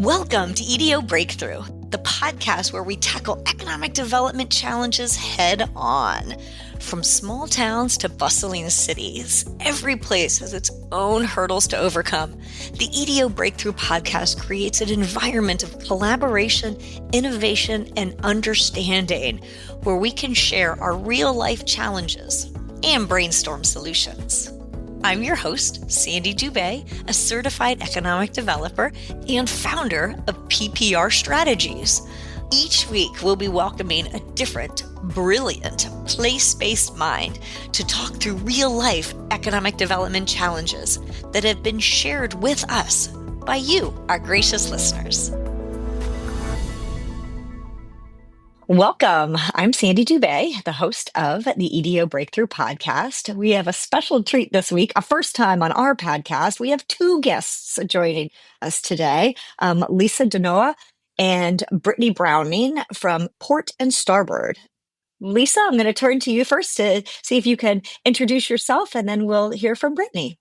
Welcome to EDO Breakthrough, the podcast where we tackle economic development challenges head on. From small towns to bustling cities, every place has its own hurdles to overcome. The EDO Breakthrough podcast creates an environment of collaboration, innovation, and understanding where we can share our real-life challenges and brainstorm solutions. I'm your host, Sandy Dubé, a certified economic developer and founder of PPR Strategies. Each week, we'll be welcoming a different, brilliant, place-based mind to talk through real-life economic development challenges that have been shared with us by you, our gracious listeners. Welcome. I'm Sandy Dubé, the host of the EDO Breakthrough podcast. We have a special treat this week, a first time on our podcast. We have two guests joining us today, Lisa DeNoia and Brittany Browning from Port and Starboard. Lisa, I'm going to turn to you first to see if you can introduce yourself, and then we'll hear from Brittany.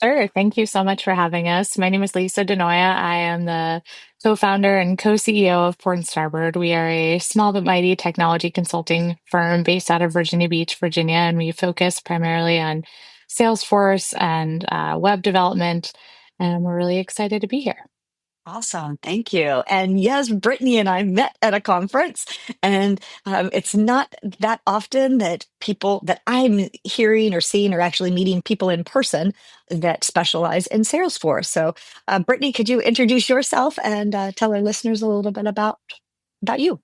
Sure. Thank you so much for having us. My name is Lisa DeNoia. I am the co-founder and co-CEO of Port and Starboard. We are a small but mighty technology consulting firm based out of Virginia Beach, Virginia, and we focus primarily on Salesforce and web development. And we're really excited to be here. Awesome. Thank you. And yes, Brittany and I met at a conference, and it's not that often that people that I'm hearing or seeing or actually meeting people in person that specialize in Salesforce. So, Brittany, could you introduce yourself and tell our listeners a little bit about you?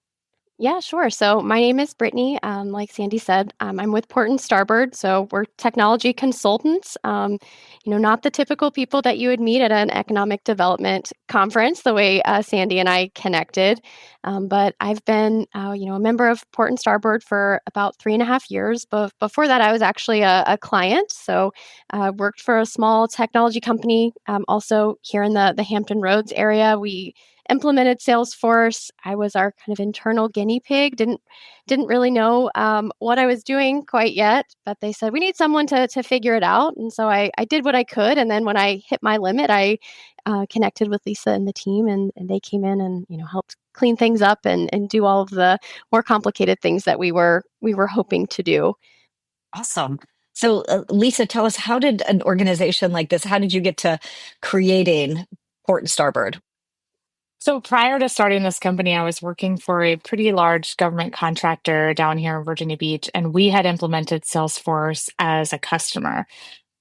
Yeah, sure. So my name is Brittany. Like Sandy said, I'm with Port and Starboard. So we're technology consultants. Not the typical people that you would meet at an economic development conference, the way Sandy and I connected. But I've been, a member of Port and Starboard for about 3.5 years. But before that, I was actually a client. So I worked for a small technology company, also here in the Hampton Roads area. We implemented Salesforce. I was our kind of internal guinea pig. Didn't really know what I was doing quite yet, but they said we need someone to figure it out. And so I did what I could. And then when I hit my limit, I connected with Lisa and the team, and they came in and helped clean things up and do all of the more complicated things that we were hoping to do. Awesome. So, Lisa, tell us, how did an organization like this, how did you get to creating Port and Starboard? So prior to starting this company, I was working for a pretty large government contractor down here in Virginia Beach, and we had implemented Salesforce as a customer.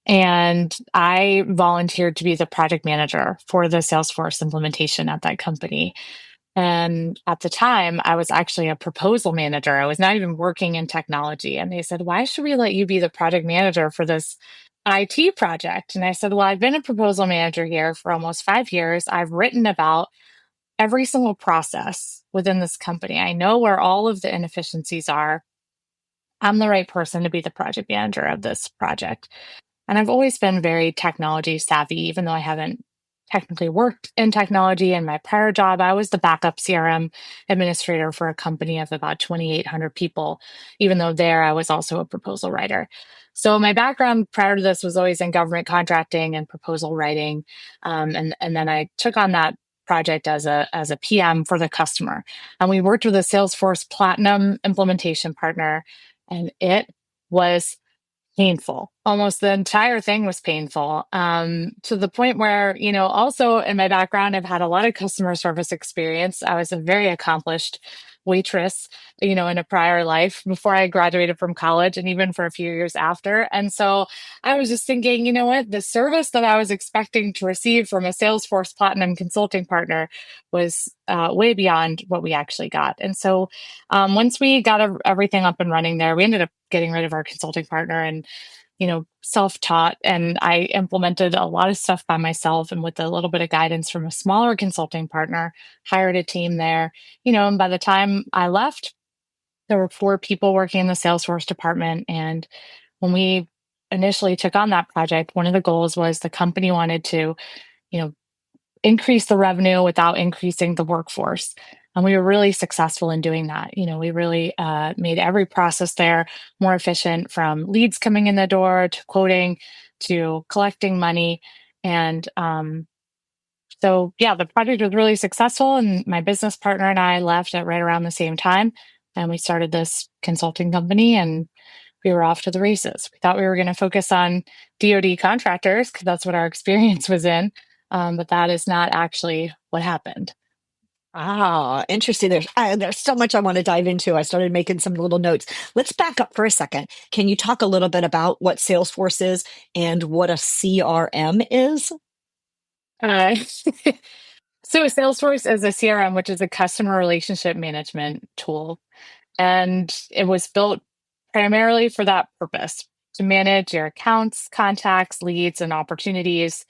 And I volunteered to be the project manager for the Salesforce implementation at that company. And at the time, I was actually a proposal manager. I was not even working in technology. And they said, "Why should we let you be the project manager for this IT project?" And I said, "Well, I've been a proposal manager here for almost 5 years. I've written about every single process within this company. I know where all of the inefficiencies are. I'm the right person to be the project manager of this project." And I've always been very technology savvy, even though I haven't technically worked in technology. In my prior job, I was the backup CRM administrator for a company of about 2,800 people, even though there I was also a proposal writer. So my background prior to this was always in government contracting and proposal writing. And then I took on that project as a PM for the customer. And we worked with a Salesforce Platinum implementation partner, and it was painful. Almost the entire thing was painful, to the point where, also in my background, I've had a lot of customer service experience. I was a very accomplished waitress, in a prior life before I graduated from college, and even for a few years after. And so I was just thinking, what, the service that I was expecting to receive from a Salesforce Platinum consulting partner was way beyond what we actually got. And so once we got everything up and running there, we ended up getting rid of our consulting partner and self-taught, and I implemented a lot of stuff by myself, and with a little bit of guidance from a smaller consulting partner, hired a team there, and by the time I left, there were 4 people working in the Salesforce department. And when we initially took on that project, one of the goals was the company wanted to, increase the revenue without increasing the workforce. And we were really successful in doing that. We really made every process there more efficient, from leads coming in the door to quoting to collecting money. And So yeah, the project was really successful, and my business partner and I left at right around the same time, and we started this consulting company, and we were off to the races. We thought we were going to focus on DoD contractors because that's what our experience was in, but that is not actually what happened. Ah, interesting. There's so much I want to dive into. I started making some little notes. Let's back up for a second. Can you talk a little bit about what Salesforce is and what a CRM is? Uh, so Salesforce is a CRM, which is a customer relationship management tool. And it was built primarily for that purpose, to manage your accounts, contacts, leads, and opportunities,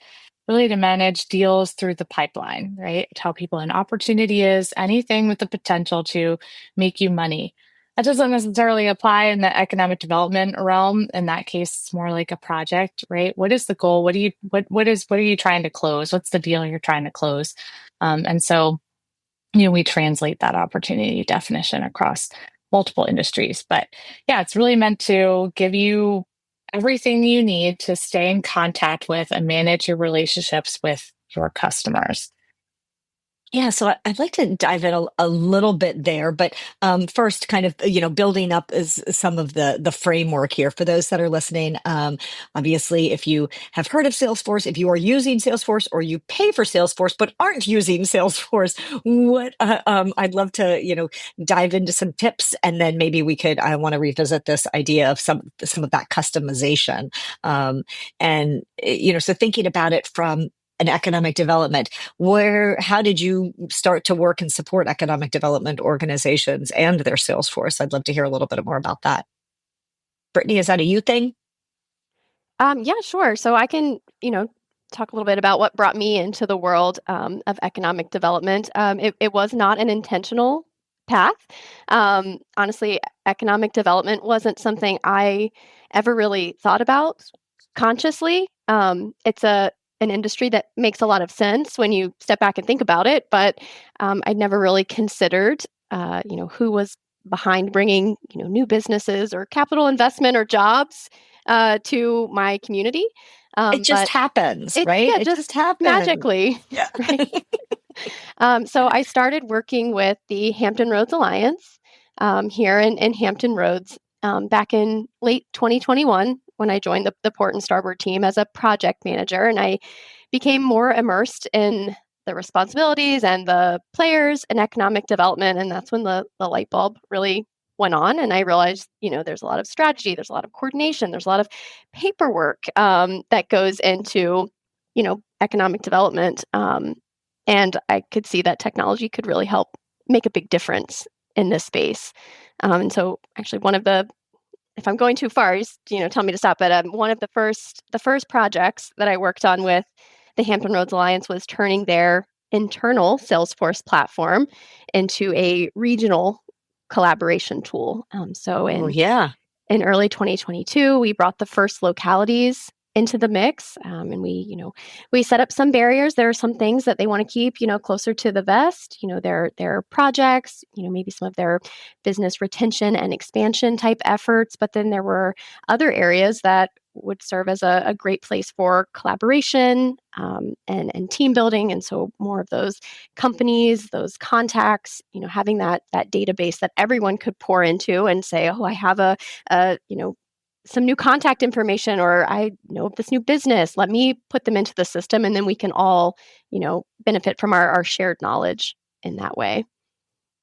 really to manage deals through the pipeline, right? Tell people an opportunity is anything with the potential to make you money. That doesn't necessarily apply in the economic development realm. In that case, it's more like a project, right? What is the goal? What are you trying to close? What's the deal you're trying to close? And so we translate that opportunity definition across multiple industries. But yeah, it's really meant to give you everything you need to stay in contact with and manage your relationships with your customers. Yeah, so I'd like to dive in a little bit there, but first, kind of building up is some of the framework here for those that are listening. Obviously, if you have heard of Salesforce, if you are using Salesforce, or you pay for Salesforce but aren't using Salesforce, what I'd love to dive into some tips, and then maybe I want to revisit this idea of some of that customization, and so thinking about it from an economic development. How did you start to work and support economic development organizations and their Salesforce? I'd love to hear a little bit more about that. Brittany, is that a you thing? Yeah, sure. So I can, talk a little bit about what brought me into the world of economic development. It was not an intentional path. Honestly, economic development wasn't something I ever really thought about consciously. It's an industry that makes a lot of sense when you step back and think about it, but I'd never really considered, who was behind bringing, new businesses or capital investment or jobs to my community. It just But happens, it, right? yeah, It just just happens. magically, Yeah. right? So I started working with the Hampton Roads Alliance here in Hampton Roads back in late 2021 when I joined the Port and Starboard team as a project manager. And I became more immersed in the responsibilities and the players in economic development. And that's when the light bulb really went on. And I realized, there's a lot of strategy, there's a lot of coordination, there's a lot of paperwork that goes into, economic development. And I could see that technology could really help make a big difference in this space. And so actually if I'm going too far, just, tell me to stop. But one of the first projects that I worked on with the Hampton Roads Alliance was turning their internal Salesforce platform into a regional collaboration tool. Oh, yeah. In early 2022, we brought the first localities into the mix, and we set up some barriers. There are some things that they want to keep, closer to the vest. Their projects, maybe some of their business retention and expansion type efforts. But then there were other areas that would serve as a great place for collaboration and team building. And so more of those companies, those contacts, having that database that everyone could pour into and say, oh, I have a some new contact information, or I know of this new business, let me put them into the system, and then we can all, benefit from our shared knowledge in that way.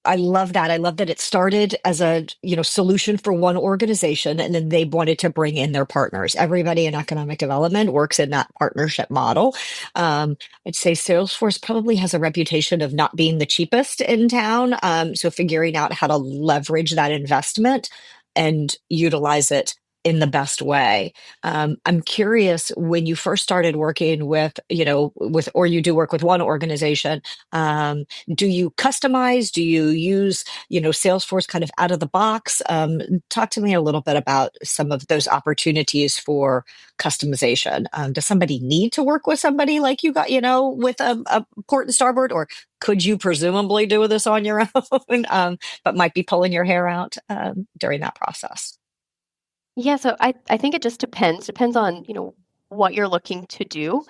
I love that. I love that it started as a, solution for one organization, and then they wanted to bring in their partners. Everybody in economic development works in that partnership model. I'd say Salesforce probably has a reputation of not being the cheapest in town. So figuring out how to leverage that investment and utilize it in the best way. I'm curious, when you first started working or you do work with one organization, do you customize? Do you use, Salesforce kind of out of the box? Talk to me a little bit about some of those opportunities for customization. Does somebody need to work with somebody like you got, with a Port and Starboard, or could you presumably do this on your own, but might be pulling your hair out during that process? Yeah, so I think it just depends on, what you're looking to do.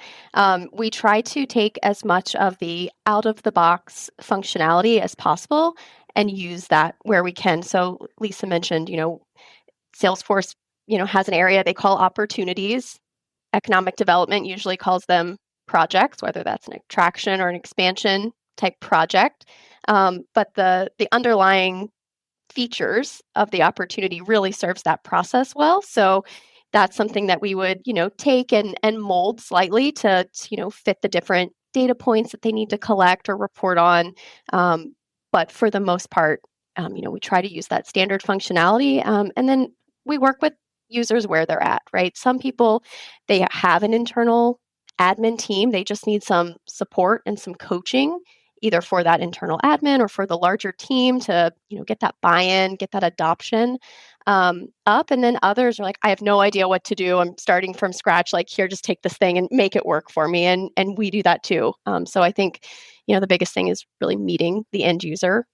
We try to take as much of the out-of-the-box functionality as possible and use that where we can. So Lisa mentioned, Salesforce, has an area they call opportunities. Economic development usually calls them projects, whether that's an attraction or an expansion type project. But the underlying features of the opportunity really serves that process well. So that's something that we would, take and mold slightly to fit the different data points that they need to collect or report on. But for the most part, we try to use that standard functionality. And then we work with users where they're at, right? Some people, they have an internal admin team. They just need some support and some coaching, either for that internal admin or for the larger team to, get that buy-in, get that adoption up. And then others are like, I have no idea what to do. I'm starting from scratch. Like, here, just take this thing and make it work for me. And we do that too. So I think, the biggest thing is really meeting the end user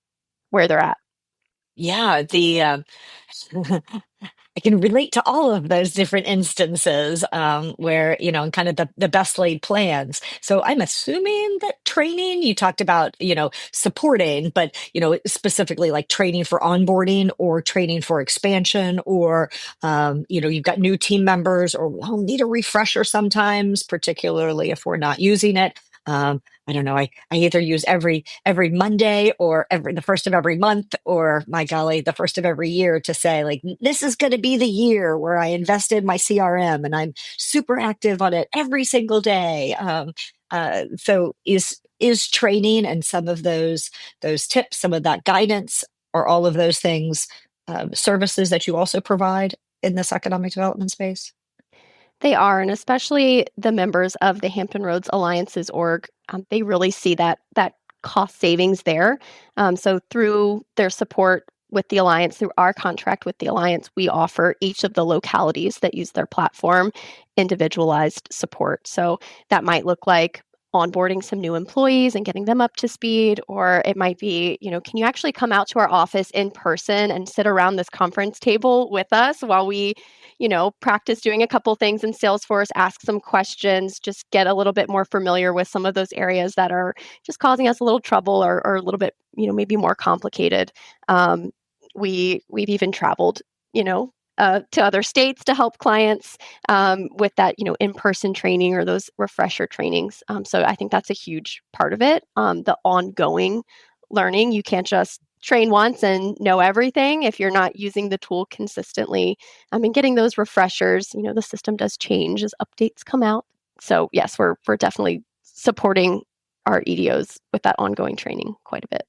where they're at. Yeah, I can relate to all of those different instances where, and kind of the best laid plans. So I'm assuming that training, you talked about, supporting, but, specifically like training for onboarding or training for expansion, or, you've got new team members or we'll need a refresher sometimes, particularly if we're not using it. I don't know. I either use every Monday or the first of every month, or my golly, the first of every year, to say like, this is going to be the year where I invested my CRM and I'm super active on it every single day. So is training and some of those tips, some of that guidance, or all of those things, services that you also provide in this economic development space? They are, and especially the members of the Hampton Roads Alliances org, they really see that cost savings there. So through their support with the Alliance, through our contract with the Alliance, we offer each of the localities that use their platform individualized support. So that might look like onboarding some new employees and getting them up to speed, or it might be, can you actually come out to our office in person and sit around this conference table with us while we practice doing a couple things in Salesforce, ask some questions, just get a little bit more familiar with some of those areas that are just causing us a little trouble or a little bit, maybe more complicated. We've even traveled, to other states to help clients with that, in-person training or those refresher trainings. So I think that's a huge part of it. The ongoing learning, you can't just train once and know everything if you're not using the tool consistently. And getting those refreshers, the system does change as updates come out. So yes, we're definitely supporting our EDOs with that ongoing training quite a bit.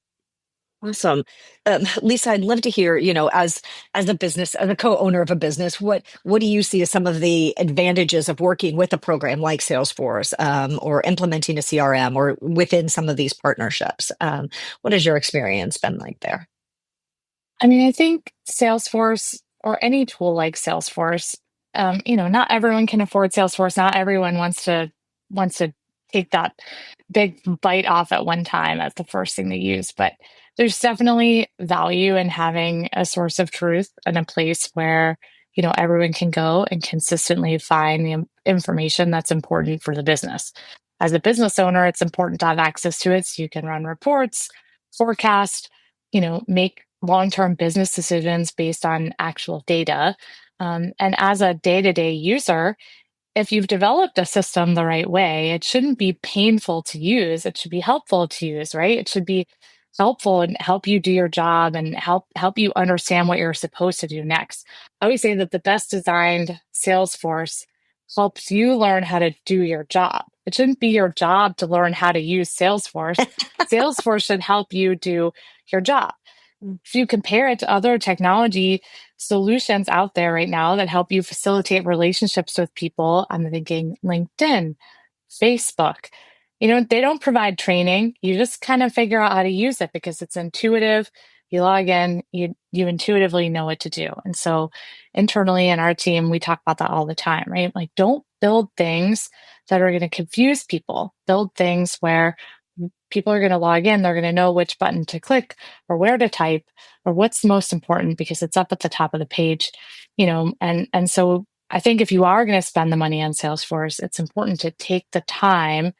Awesome. Lisa, I'd love to hear, as a business, as a co-owner of a business, what do you see as some of the advantages of working with a program like Salesforce, or implementing a CRM, or within some of these partnerships? What has your experience been like there? I mean, I think Salesforce or any tool like Salesforce, not everyone can afford Salesforce. Not everyone wants to take that big bite off at one time as the first thing they use. But there's definitely value in having a source of truth and a place where, everyone can go and consistently find the information that's important for the business. As a business owner, it's important to have access to it so you can run reports, forecast, make long-term business decisions based on actual data. And as a day-to-day user, if you've developed a system the right way, it shouldn't be painful to use. It should be helpful to use, right? It should be helpful and help you do your job and help you understand what you're supposed to do next. I always say that the best designed Salesforce helps you learn how to do your job. It shouldn't be your job to learn how to use Salesforce. Salesforce should help you do your job. If you compare it to other technology solutions out there right now that help you facilitate relationships with people, I'm thinking LinkedIn, Facebook. They don't provide training. You just kind of figure out how to use it because it's intuitive. You log in, you intuitively know what to do. And so internally in our team, we talk about that all the time, right? Like, don't build things that are going to confuse people. Build things where people are going to log in, they're going to know which button to click or where to type or what's most important because it's up at the top of the page, and so I think if you are going to spend the money on Salesforce, it's important to take the time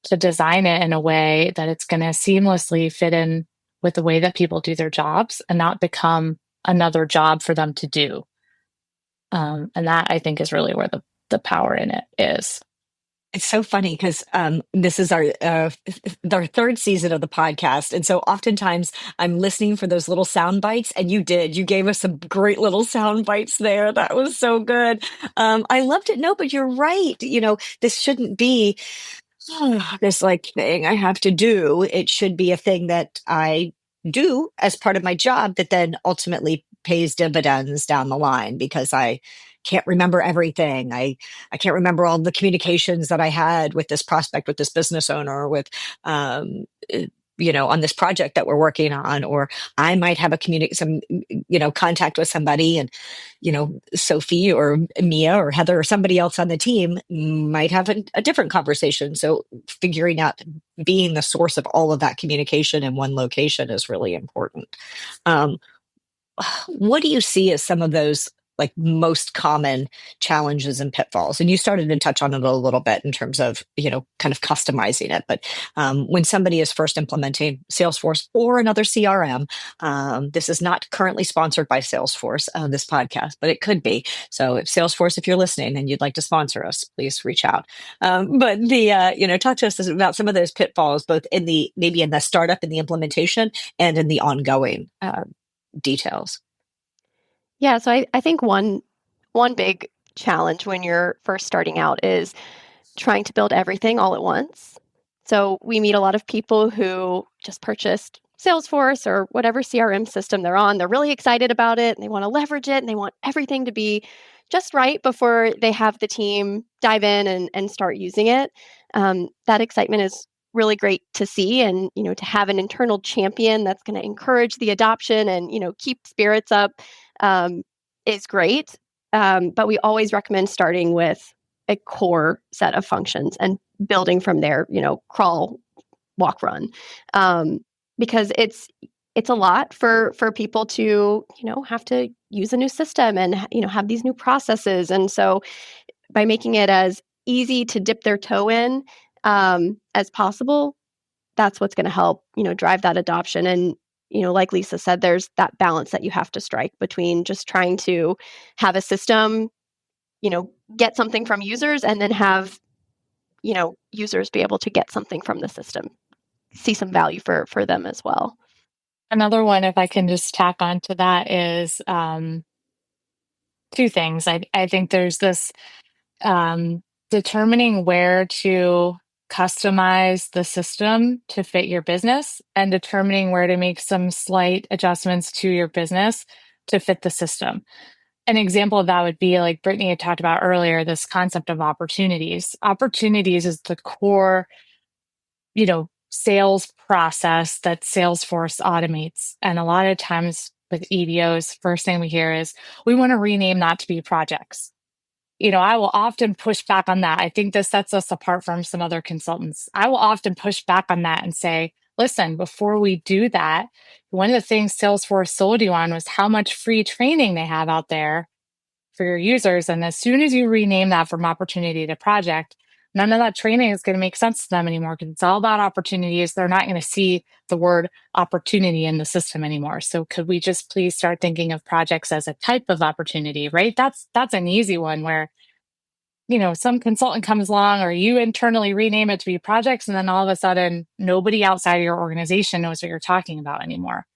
to design it in a way that it's going to seamlessly fit in with the way that people do their jobs and not become another job for them to do. And that, I think, is really where the power in it is. It's so funny because this is our third season of the podcast. And so oftentimes I'm listening for those little sound bites, and you gave us some great little sound bites there. That was so good. I loved it. No, but you're right. This shouldn't be this like thing I have to do. It should be a thing that I do as part of my job that then ultimately pays dividends down the line, because I can't remember everything. I can't remember all the communications that I had with this prospect, with this business owner, with on this project that we're working on. Or I might have contact with somebody, and Sophie or Mia or Heather or somebody else on the team might have a different conversation. So figuring out being the source of all of that communication in one location is really important. What do you see as some of those like most common challenges and pitfalls? And you started to touch on it a little bit in terms of, kind of customizing it. But when somebody is first implementing Salesforce or another CRM, this is not currently sponsored by Salesforce, this podcast, but it could be. So if Salesforce, if you're listening and you'd like to sponsor us, please reach out. But talk to us about some of those pitfalls, both maybe in the startup, in the implementation, and in the ongoing details. Yeah, so I think one big challenge when you're first starting out is trying to build everything all at once. So we meet a lot of people who just purchased Salesforce or whatever CRM system they're on. They're really excited about it and they want to leverage it and they want everything to be just right before they have the team dive in and start using it. That excitement is really great to see, and to have an internal champion that's going to encourage the adoption and keep spirits up is great. But we always recommend starting with a core set of functions and building from there, crawl, walk, run, because it's a lot for people to have to use a new system and have these new processes. And so by making it as easy to dip their toe in as possible, that's what's going to help drive that adoption. And like Lisa said, there's that balance that you have to strike between just trying to have a system get something from users, and then have users be able to get something from the system, see some value for them as well. Another one, if I can just tack on to that, is two things. I think there's this determining where to customize the system to fit your business, and determining where to make some slight adjustments to your business to fit the system. An example of that would be, like Brittany had talked about earlier, this concept of opportunities. Opportunities is the core, sales process that Salesforce automates. And a lot of times with EDOs, first thing we hear is, we want to rename that to be projects. I will often push back on that. I think this sets us apart from some other consultants. I will often push back on that and say, listen, before we do that, one of the things Salesforce sold you on was how much free training they have out there for your users. And as soon as you rename that from opportunity to project, none of that training is going to make sense to them anymore, because it's all about opportunities. They're not going to see the word opportunity in the system anymore. So could we just please start thinking of projects as a type of opportunity, right? That's an easy one where, some consultant comes along, or you internally rename it to be projects, and then all of a sudden nobody outside of your organization knows what you're talking about anymore.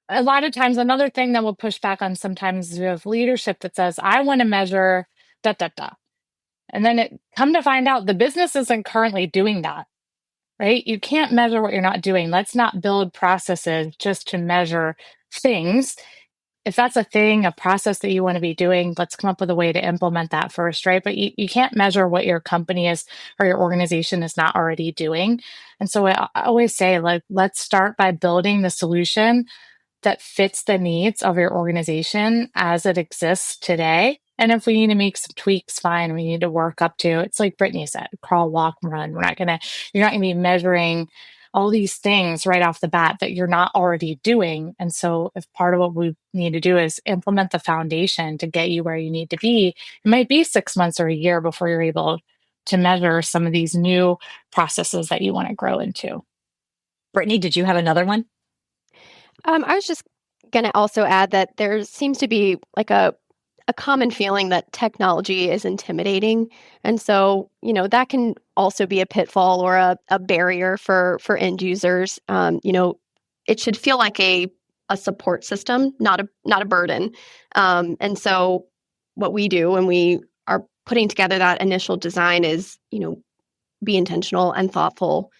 A lot of times, another thing that we'll push back on sometimes is we have leadership that says, I want to measure da, da, da. And then come to find out the business isn't currently doing that, right? You can't measure what you're not doing. Let's not build processes just to measure things. If that's a thing, a process that you want to be doing, let's come up with a way to implement that first, right? But you can't measure what your company is or your organization is not already doing. And so I always say, let's start by building the solution that fits the needs of your organization as it exists today. And if we need to make some tweaks, fine. We need to work up to, it's like Brittany said, crawl, walk, run. You're not going to be measuring all these things right off the bat that you're not already doing. And so if part of what we need to do is implement the foundation to get you where you need to be, it might be 6 months or a year before you're able to measure some of these new processes that you want to grow into. Brittany, did you have another one? I was just going to also add that there seems to be like a common feeling that technology is intimidating. And so, that can also be a pitfall or a barrier for end users. It should feel like a support system, not a burden. And so what we do when we are putting together that initial design is, be intentional and thoughtful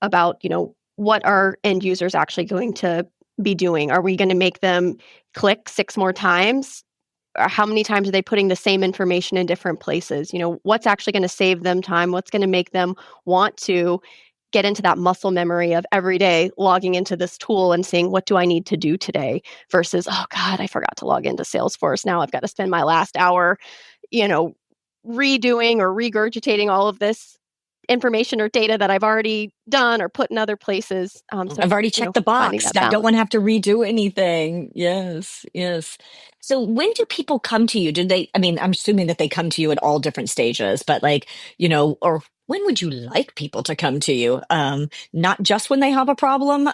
about, what are end users actually going to be doing? Are we going to make them click 6 more times? Or how many times are they putting the same information in different places? What's actually going to save them time? What's going to make them want to get into that muscle memory of every day logging into this tool and saying, what do I need to do today? Versus, oh God, I forgot to log into Salesforce. Now I've got to spend my last hour, redoing or regurgitating all of this information or data that I've already done or put in other places. So I've already checked the box. I don't want to have to redo anything. Yes, yes. So when do people come to you? I'm assuming that they come to you at all different stages, but or when would you like people to come to you? Not just when they have a problem.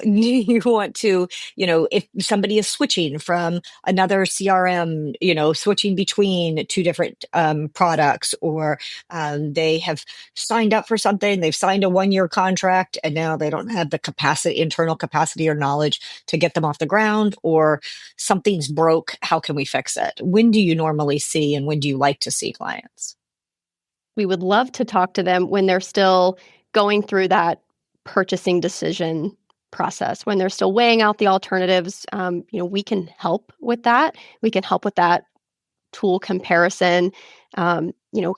You want to, if somebody is switching from another CRM, switching between 2 different products, or they have signed up for something, they've signed a 1-year contract, and now they don't have the internal capacity or knowledge to get them off the ground, or something's broke. How can we fix it? When do you normally see, and when do you like to see clients? We would love to talk to them when they're still going through that purchasing decision process, when they're still weighing out the alternatives. We can help with that. We can help with that tool comparison,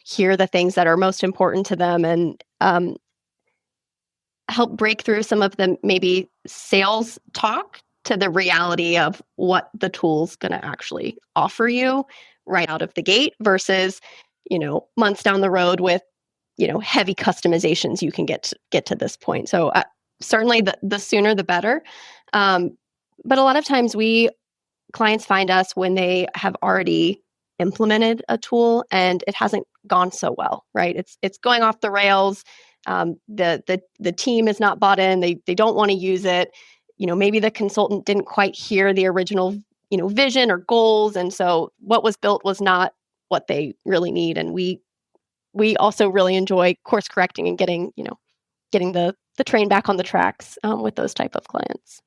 hear the things that are most important to them, and help break through some of the maybe sales talk to the reality of what the tool's going to actually offer you right out of the gate versus months down the road with, heavy customizations you can get to this point. So certainly the sooner the better. But a lot of times clients find us when they have already implemented a tool and it hasn't gone so well, right? It's going off the rails. The team is not bought in. They don't want to use it. Maybe the consultant didn't quite hear the original, vision or goals. And so what was built was not what they really need. And we also really enjoy course correcting and getting the train back on the tracks with those type of clients.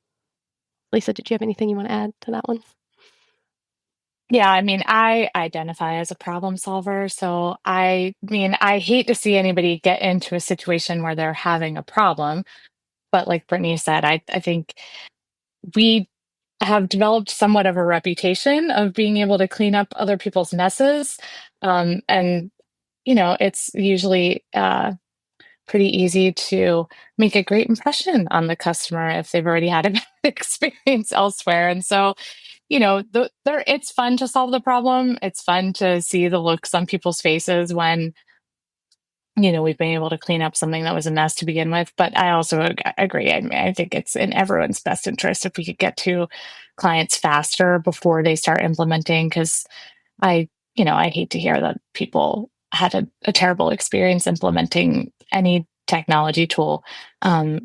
Lisa, did you have anything you want to add to that one? Yeah, I identify as a problem solver. So I hate to see anybody get into a situation where they're having a problem. But like Brittany said, I think we have developed somewhat of a reputation of being able to clean up other people's messes. And, it's usually pretty easy to make a great impression on the customer if they've already had a bad experience elsewhere. And so, it's fun to solve the problem. It's fun to see the looks on people's faces when we've been able to clean up something that was a mess to begin with. But I also agree. I think it's in everyone's best interest if we could get to clients faster before they start implementing, because I hate to hear that people had a terrible experience implementing any technology tool. A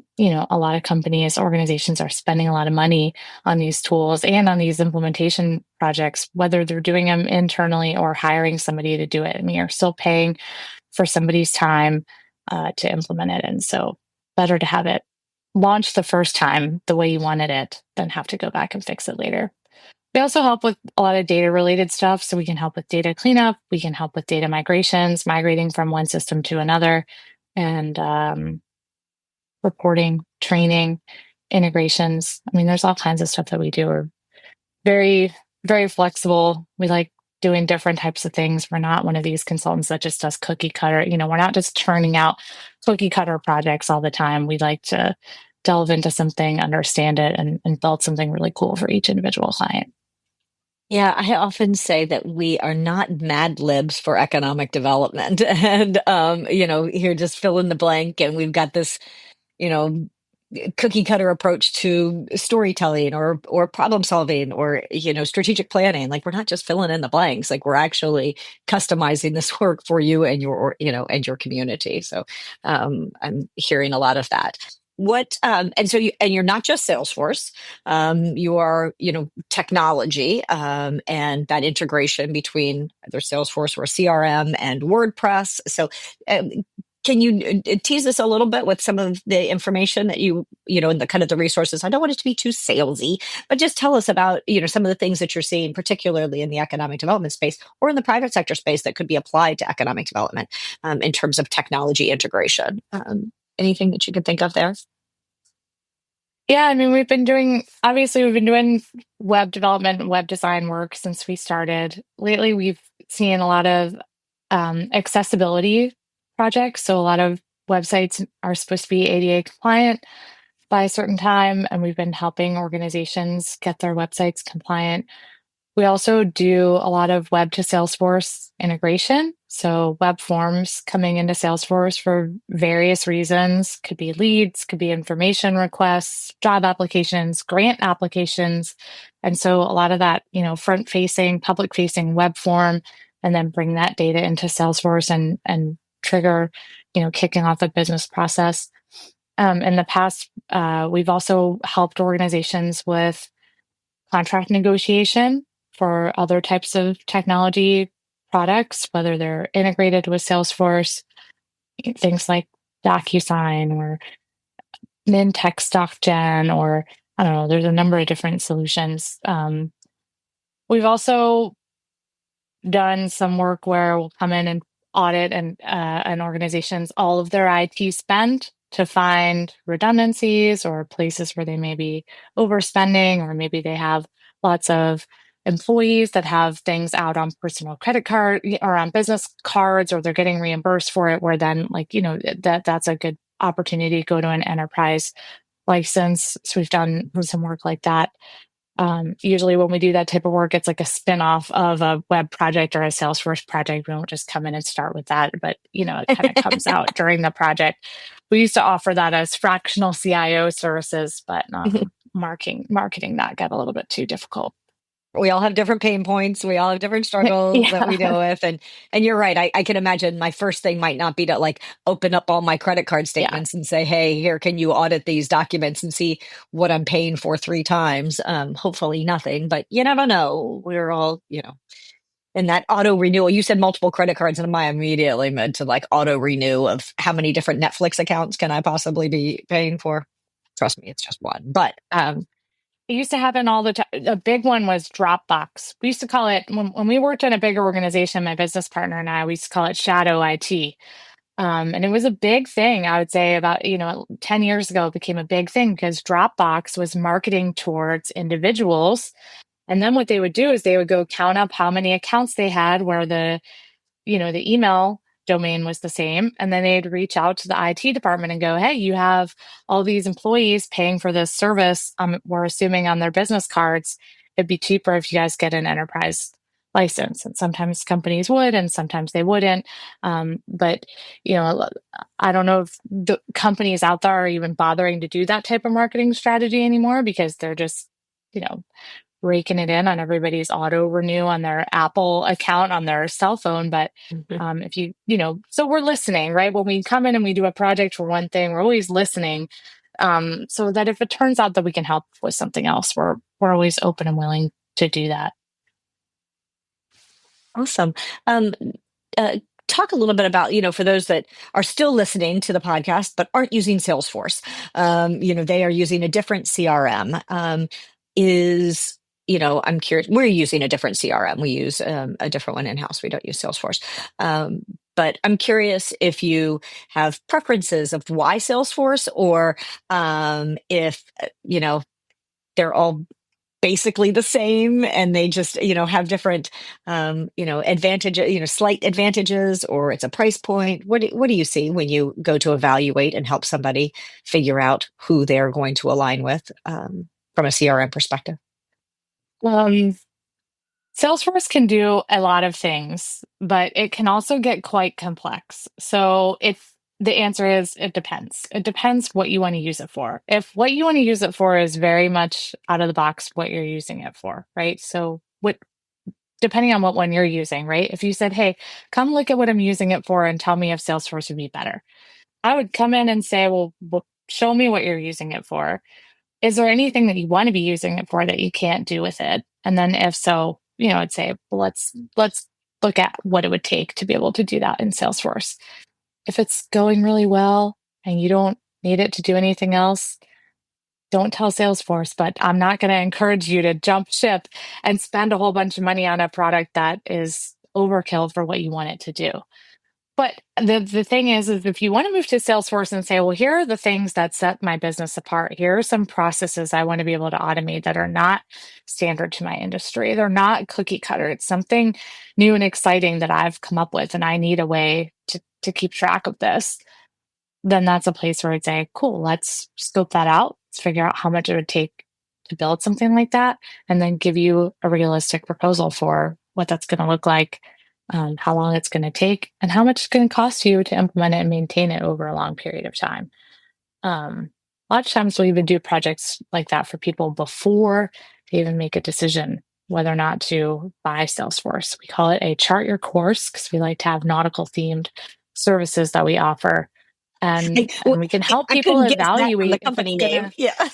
lot of companies, organizations are spending a lot of money on these tools and on these implementation projects, whether they're doing them internally or hiring somebody to do it. You're still paying for somebody's time to implement it. And so better to have it launch the first time the way you wanted it than have to go back and fix it later. We also help with a lot of data related stuff. So we can help with data cleanup. We can help with data migrations, migrating from one system to another, and reporting, training, integrations. There's all kinds of stuff that we do. We're very, very flexible. We like doing different types of things. We're not one of these consultants that just does cookie cutter. We're not just churning out cookie cutter projects all the time. We like to delve into something, understand it, and build something really cool for each individual client. Yeah, I often say that we are not Mad Libs for economic development. And, here, just fill in the blank. And we've got this cookie cutter approach to storytelling or problem solving or strategic planning. Like we're not just filling in the blanks, like we're actually customizing this work for you and your community. So I'm hearing a lot of that. And you're not just Salesforce, you are technology, and that integration between either Salesforce or CRM and WordPress. So um, can you tease us a little bit with some of the information that and the kind of the resources? I don't want it to be too salesy, but just tell us about, some of the things that you're seeing, particularly in the economic development space or in the private sector space that could be applied to economic development, in terms of technology integration. Anything that you could think of there? Yeah, I mean, we've been doing web development and web design work since we started. Lately, we've seen a lot of accessibility projects. So a lot of websites are supposed to be ADA compliant by a certain time, and we've been helping organizations get their websites compliant. We also do a lot of web to Salesforce integration. So web forms coming into Salesforce for various reasons, could be leads, could be information requests, job applications, grant applications. And so a lot of that, front facing, public facing web form, and then bring that data into Salesforce and trigger, kicking off a business process. In the past, we've also helped organizations with contract negotiation for other types of technology products, whether they're integrated with Salesforce, things like DocuSign or Min-Text DocGen, or I don't know, there's a number of different solutions. We've also done some work where we'll come in and audit an organization's all of their IT spend to find redundancies or places where they may be overspending, or maybe they have lots of employees that have things out on personal credit card or on business cards, or they're getting reimbursed for it, where then that's a good opportunity to go to an enterprise license. So we've done some work like that. Usually when we do that type of work, it's like a spin-off of a web project or a Salesforce project. We don't just come in and start with that, but it kind of comes out during the project. We used to offer that as fractional CIO services, but marketing that got a little bit too difficult. We all have different pain points. We all have different struggles that we deal with. And you're right. I can imagine my first thing might not be to open up all my credit card statements and say, hey, here, can you audit these documents and see what I'm paying for 3 times? Hopefully nothing, but you never know. We're all, in that auto renewal. You said multiple credit cards, and I immediately meant to auto renew of how many different Netflix accounts can I possibly be paying for? Trust me, it's just one. But it used to happen all the time. A big one was Dropbox. We used to call it, when we worked in a bigger organization, my business partner and I, we used to call it shadow IT. And it was a big thing, I would say about, 10 years ago, it became a big thing because Dropbox was marketing towards individuals. And then what they would do is they would go count up how many accounts they had where the email domain was the same. And then they'd reach out to the IT department and go, hey, you have all these employees paying for this service. We're assuming on their business cards, it'd be cheaper if you guys get an enterprise license. And sometimes companies would, and sometimes they wouldn't. But, I don't know if the companies out there are even bothering to do that type of marketing strategy anymore, because they're just, raking it in on everybody's auto renew on their Apple account on their cell phone. But if so we're listening, right? When we come in and we do a project for one thing, we're always listening, so that if it turns out that we can help with something else, we're always open and willing to do that. Awesome. Talk a little bit about, for those that are still listening to the podcast but aren't using Salesforce, they are using a different CRM. I'm curious, we're using a different CRM. We use a different one in-house. We don't use Salesforce. But I'm curious if you have preferences of why Salesforce, or if, they're all basically the same and they just, have different, advantages, slight advantages, or it's a price point. What do you see when you go to evaluate and help somebody figure out who they're going to align with, from a CRM perspective? Salesforce can do a lot of things, but it can also get quite complex. So The answer is it depends. It depends what you want to use it for. If what you want to use it for is very much out of the box what you're using it for, right? So depending on what one you're using, right? If you said, hey, come look at what I'm using it for and tell me if Salesforce would be better, I would come in and say, well, show me what you're using it for. Is there anything that you want to be using it for that you can't do with it? And then if so, I'd say, well, let's look at what it would take to be able to do that in Salesforce. If it's going really well and you don't need it to do anything else, don't tell Salesforce, but I'm not going to encourage you to jump ship and spend a whole bunch of money on a product that is overkill for what you want it to do. But the thing is if you want to move to Salesforce and say, well, here are the things that set my business apart. Here are some processes I want to be able to automate that are not standard to my industry. They're not cookie cutter. It's something new and exciting that I've come up with, and I need a way to keep track of this. Then that's a place where I'd say, cool, let's scope that out. Let's figure out how much it would take to build something like that, and then give you a realistic proposal for what that's going to look like, how long it's going to take, and how much it's going to cost you to implement it and maintain it over a long period of time. A lot of times we'll even do projects like that for people before they even make a decision whether or not to buy Salesforce. We call it a chart your course because we like to have nautical themed services that we offer. And we can help people evaluate the company name. Yeah.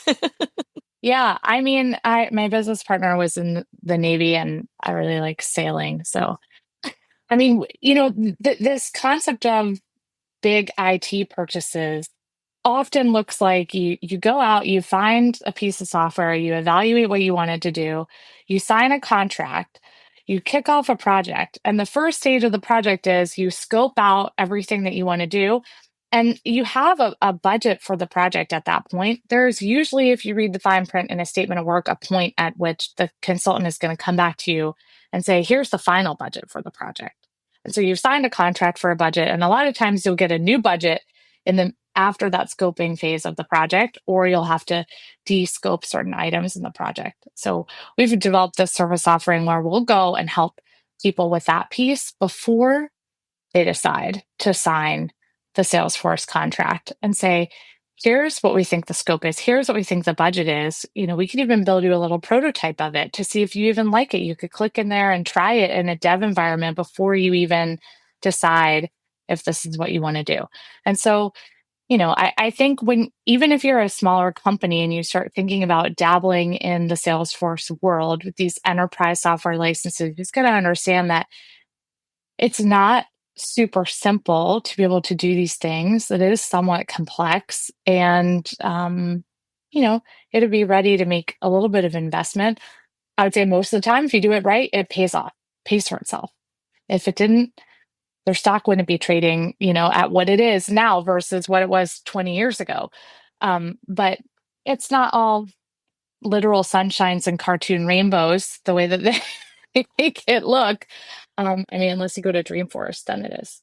Yeah. I mean, my business partner was in the Navy and I really like sailing. So, I mean, this concept of big IT purchases often looks like you go out, you find a piece of software, you evaluate what you want it to do, you sign a contract, you kick off a project. And the first stage of the project is you scope out everything that you want to do. And you have a budget for the project at that point. There's usually, if you read the fine print in a statement of work, a point at which the consultant is going to come back to you and say, here's the final budget for the project. And so you've signed a contract for a budget. And a lot of times you'll get a new budget after that scoping phase of the project, or you'll have to de-scope certain items in the project. So we've developed this service offering where we'll go and help people with that piece before they decide to sign the Salesforce contract and say, here's what we think the scope is. Here's what we think the budget is. We could even build you a little prototype of it to see if you even like it. You could click in there and try it in a dev environment before you even decide if this is what you want to do. And so, I think even if you're a smaller company and you start thinking about dabbling in the Salesforce world with these enterprise software licenses, you just got to understand that it's not super simple to be able to do these things. It is somewhat complex, and it'll be ready to make a little bit of investment. I would say most of the time, if you do it right, it pays for itself. If it didn't, their stock wouldn't be trading, at what it is now versus what it was 20 years ago. But it's not all literal sunshines and cartoon rainbows the way that they make it look. Unless you go to Dreamforce, then it is.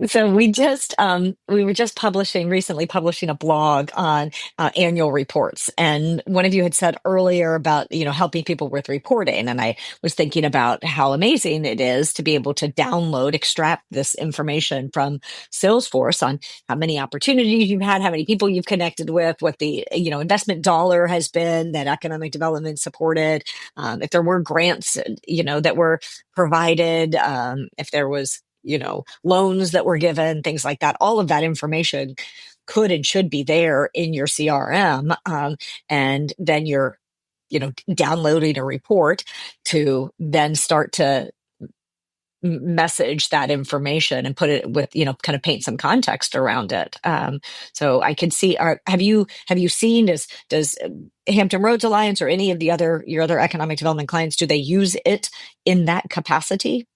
So we were just recently publishing a blog on annual reports. And one of you had said earlier about, helping people with reporting. And I was thinking about how amazing it is to be able to extract this information from Salesforce on how many opportunities you've had, how many people you've connected with, what the, investment dollar has been that economic development supported, if there were grants, that were provided, if there was loans that were given, things like that. All of that information could and should be there in your CRM. And then you're, downloading a report to then start to message that information and put it with, kind of paint some context around it. So I can see, have you seen, does Hampton Roads Alliance or any of your other economic development clients, do they use it in that capacity?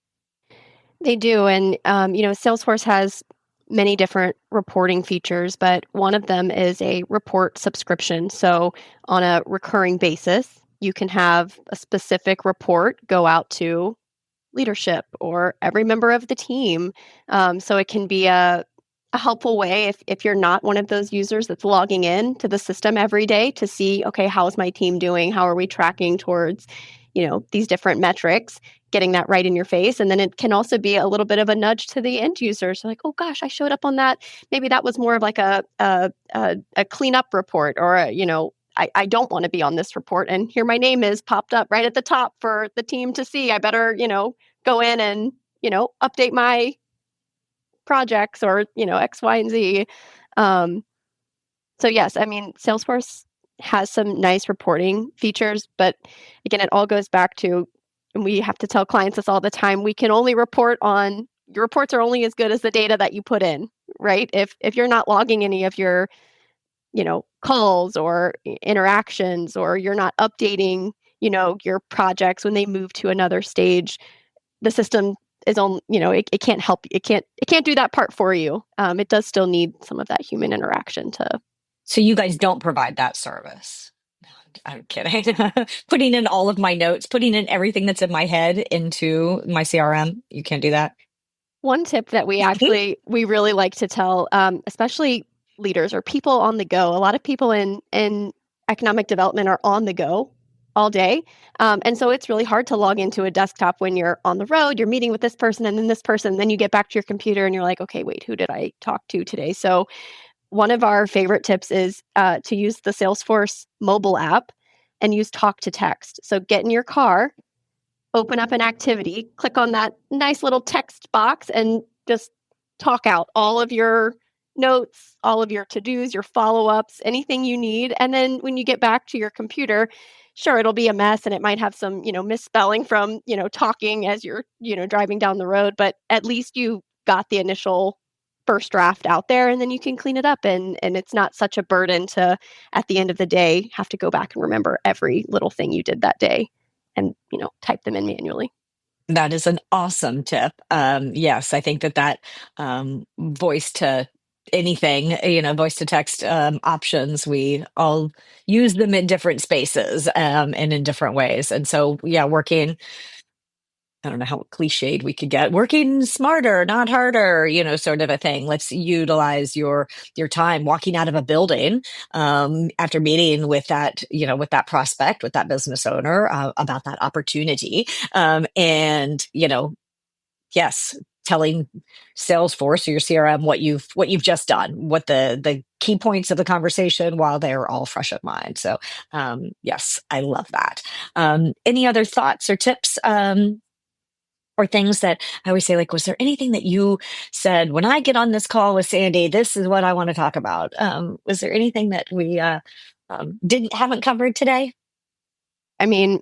They do. And, Salesforce has many different reporting features, but one of them is a report subscription. So on a recurring basis, you can have a specific report go out to leadership or every member of the team. So it can be a helpful way if you're not one of those users that's logging in to the system every day to see, okay, how is my team doing? How are we tracking towards these different metrics, getting that right in your face. And then it can also be a little bit of a nudge to the end users. So like, oh gosh, I showed up on that. Maybe that was more of like a cleanup report, or I don't want to be on this report, and here my name is popped up right at the top for the team to see. I better, go in and, update my projects, or, X, Y, and Z. So yes, I mean, Salesforce has some nice reporting features, but again, it all goes back to, and we have to tell clients this all the time, we can only report on, your reports are only as good as the data that you put in, right? If you're not logging any of your, calls or interactions, or you're not updating, your projects when they move to another stage, the system is on, it can't help, it can't do that part for you. It does still need some of that human interaction to. So you guys don't provide that service? I'm kidding. Putting in all of my notes, putting in everything that's in my head into my CRM. You can't do that. One tip that we really like to tell, especially leaders or people on the go. A lot of people in economic development are on the go all day. And so it's really hard to log into a desktop when you're on the road, you're meeting with this person and then this person, then you get back to your computer and you're like, okay, wait, who did I talk to today? So one of our favorite tips is to use the Salesforce mobile app and use talk to text. So get in your car, open up an activity, click on that nice little text box, and just talk out all of your notes, all of your to-dos, your follow-ups, anything you need. And then when you get back to your computer, sure, it'll be a mess and it might have some, misspelling from, talking as you're, driving down the road, but at least you got the initial first draft out there, and then you can clean it up, and it's not such a burden to, at the end of the day, have to go back and remember every little thing you did that day and, type them in manually. That is an awesome tip. Yes, I think that voice to anything, voice to text options, we all use them in different spaces and in different ways. And so, yeah, I don't know how cliched we could get, working smarter, not harder, sort of a thing. Let's utilize your time walking out of a building after meeting with that, with that prospect, with that business owner about that opportunity. And, yes, telling Salesforce or your CRM what you've just done, what the key points of the conversation while they're all fresh of mind. So, yes, I love that. Any other thoughts or tips? Or things that I always say, like, was there anything that you said when I get on this call with Sandy, this is what I want to talk about? Was there anything that we haven't covered today? I mean,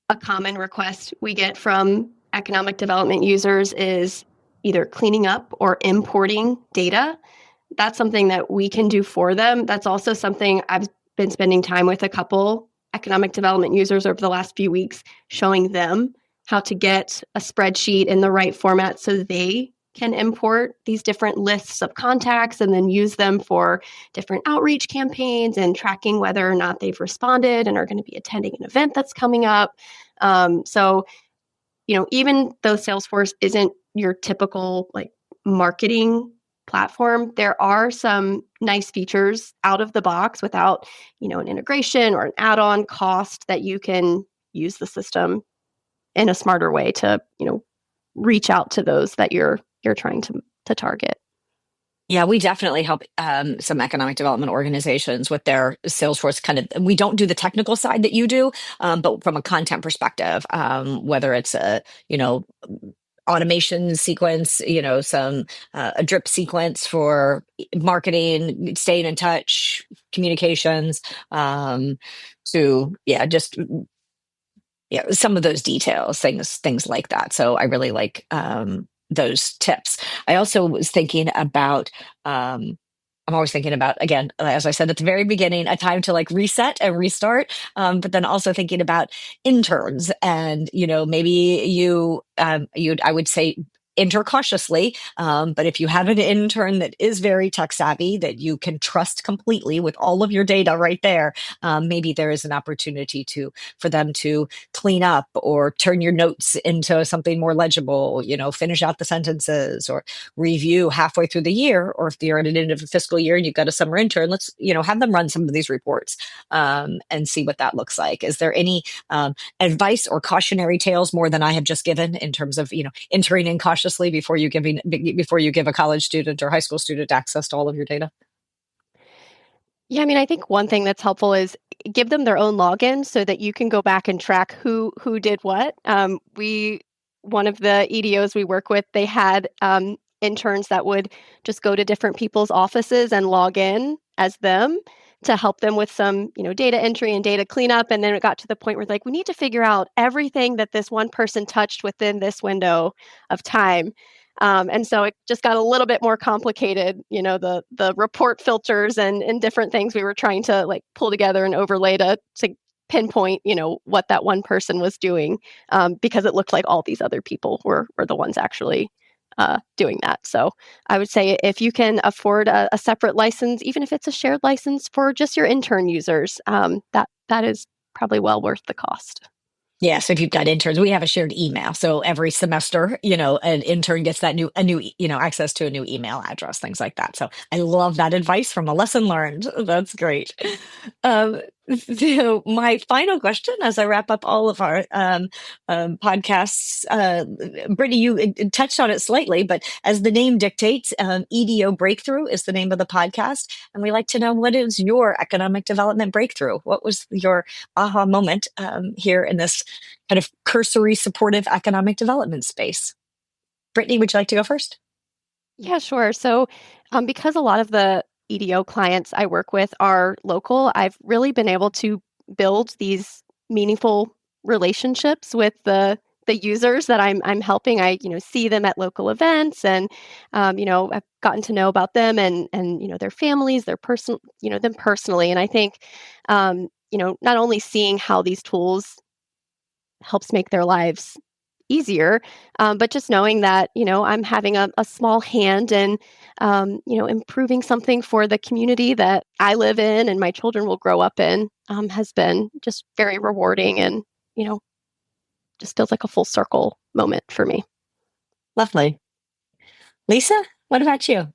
a common request we get from economic development users is either cleaning up or importing data. That's something that we can do for them. That's also something I've been spending time with a couple economic development users over the last few weeks, showing them how to get a spreadsheet in the right format so they can import these different lists of contacts and then use them for different outreach campaigns and tracking whether or not they've responded and are going to be attending an event that's coming up. So, even though Salesforce isn't your typical marketing platform, there are some nice features out of the box without, an integration or an add-on cost that you can use the system in a smarter way to, reach out to those that you're trying to target. Yeah, we definitely help some economic development organizations with their Salesforce we don't do the technical side that you do, but from a content perspective, whether it's automation sequence, some a drip sequence for marketing, staying in touch, communications, some of those details, things like that. So I really like those tips. I also was thinking about, I'm always thinking about, again, as I said at the very beginning, a time to reset and restart, but then also thinking about interns and, maybe I would say enter cautiously. But if you have an intern that is very tech savvy, that you can trust completely with all of your data right there, maybe there is an opportunity for them to clean up or turn your notes into something more legible, finish out the sentences or review halfway through the year. Or if you're at an end of a fiscal year and you've got a summer intern, let's, have them run some of these reports and see what that looks like. Is there any advice or cautionary tales more than I have just given in terms of, entering in cautiously before you give a college student or high school student access to all of your data? Yeah, I mean, I think one thing that's helpful is give them their own login so that you can go back and track who did what. One of the EDOs we work with, they had interns that would just go to different people's offices and log in as them to help them with some, data entry and data cleanup. And then it got to the point where we need to figure out everything that this one person touched within this window of time. And so it just got a little bit more complicated, the report filters and different things we were trying to pull together and overlay to pinpoint, what that one person was doing, because it looked like all these other people were the ones actually doing that. So I would say if you can afford a separate license, even if it's a shared license for just your intern users, that is probably well worth the cost. Yeah. So if you've got interns, we have a shared email. So every semester, an intern gets a new, access to a new email address, things like that. So I love that advice from a lesson learned. That's great. So my final question as I wrap up all of our podcasts, Brittany, you touched on it slightly, but as the name dictates, EDO Breakthrough is the name of the podcast. And we like to know, what is your economic development breakthrough? What was your aha moment here in this kind of cursory supportive economic development space? Brittany, would you like to go first? Yeah, sure. So because a lot of the EDO clients I work with are local, I've really been able to build these meaningful relationships with the users that I'm helping. I see them at local events, and I've gotten to know about them and their families, their person them personally. And I think not only seeing how these tools helps make their lives easier, but just knowing that I'm having a small hand in improving something for the community that I live in and my children will grow up in, has been just very rewarding, and just feels like a full circle moment for me. Lovely. Lisa, what about you?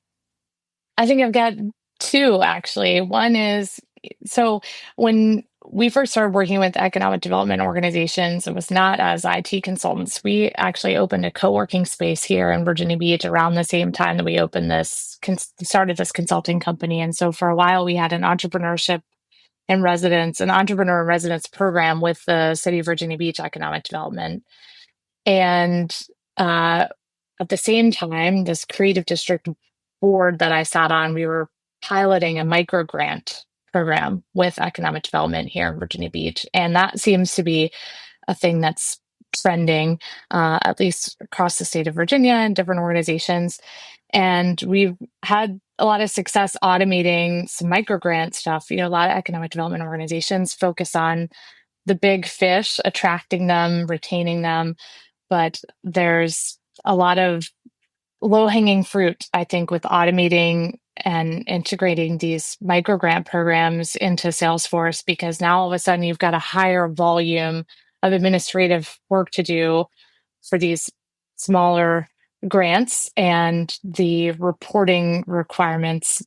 I think I've got two, actually. One is, so when we first started working with economic development organizations, it was not as IT consultants. We actually opened a co-working space here in Virginia Beach around the same time that we started this consulting company. And so for a while, we had an entrepreneur in residence program with the City of Virginia Beach Economic Development. And at the same time, this creative district board that I sat on, we were piloting a micro grant program with economic development here in Virginia Beach. And that seems to be a thing that's trending, at least across the state of Virginia and different organizations. And we've had a lot of success automating some micro grant stuff. A lot of economic development organizations focus on the big fish, attracting them, retaining them. But there's a lot of low-hanging fruit, I think, with automating and integrating these micro grant programs into Salesforce, because now all of a sudden you've got a higher volume of administrative work to do for these smaller grants, and the reporting requirements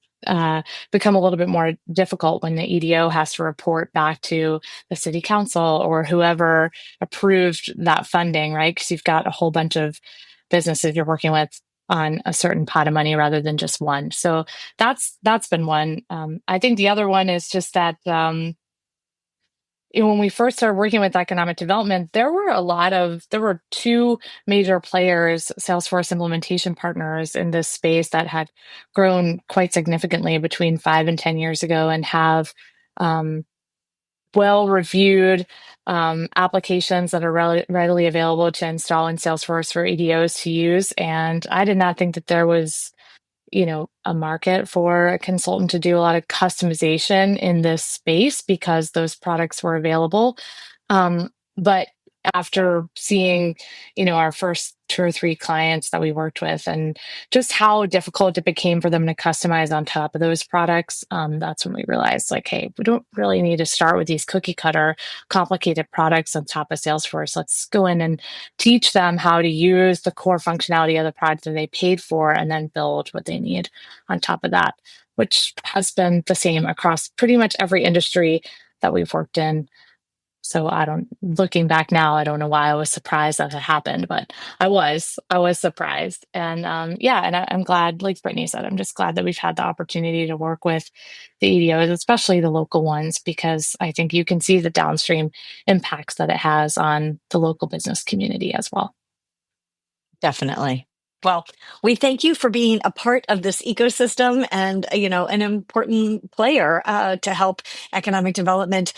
become a little bit more difficult when the EDO has to report back to the city council or whoever approved that funding, right? Because you've got a whole bunch of businesses you're working with on a certain pot of money rather than just one. So that's been one. I think the other one is just that when we first started working with economic development, there were two major players, Salesforce implementation partners in this space, that had grown quite significantly between 5 and 10 years ago, and have well-reviewed applications that are readily available to install in Salesforce for EDOs to use. And I did not think that there was, a market for a consultant to do a lot of customization in this space because those products were available. But after seeing, our first 2 or 3 clients that we worked with, and just how difficult it became for them to customize on top of those products. That's when we realized, like, hey, we don't really need to start with these cookie cutter complicated products on top of Salesforce. Let's go in and teach them how to use the core functionality of the product that they paid for and then build what they need on top of that, which has been the same across pretty much every industry that we've worked in. So looking back now, I don't know why I was surprised that it happened, but I was surprised. And I'm glad, like Brittany said, I'm just glad that we've had the opportunity to work with the EDOs, especially the local ones, because I think you can see the downstream impacts that it has on the local business community as well. Definitely. Well, we thank you for being a part of this ecosystem and, an important player to help economic development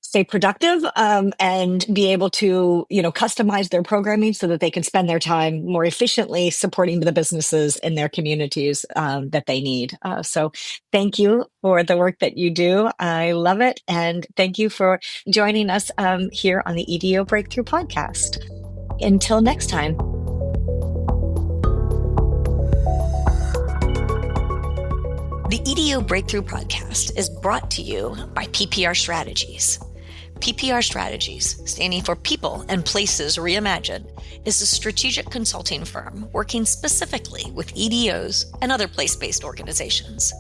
stay productive and be able to, customize their programming so that they can spend their time more efficiently supporting the businesses in their communities that they need. So thank you for the work that you do. I love it. And thank you for joining us here on the EDO Breakthrough Podcast. Until next time. The EDO Breakthrough Podcast is brought to you by PPR Strategies. PPR Strategies, standing for People and Places Reimagined, is a strategic consulting firm working specifically with EDOs and other place-based organizations.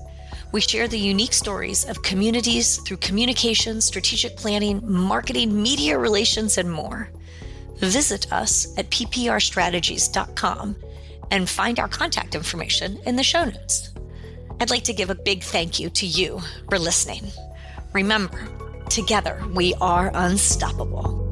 We share the unique stories of communities through communication, strategic planning, marketing, media relations, and more. Visit us at pprstrategies.com and find our contact information in the show notes. I'd like to give a big thank you to you for listening. Remember, together we are unstoppable.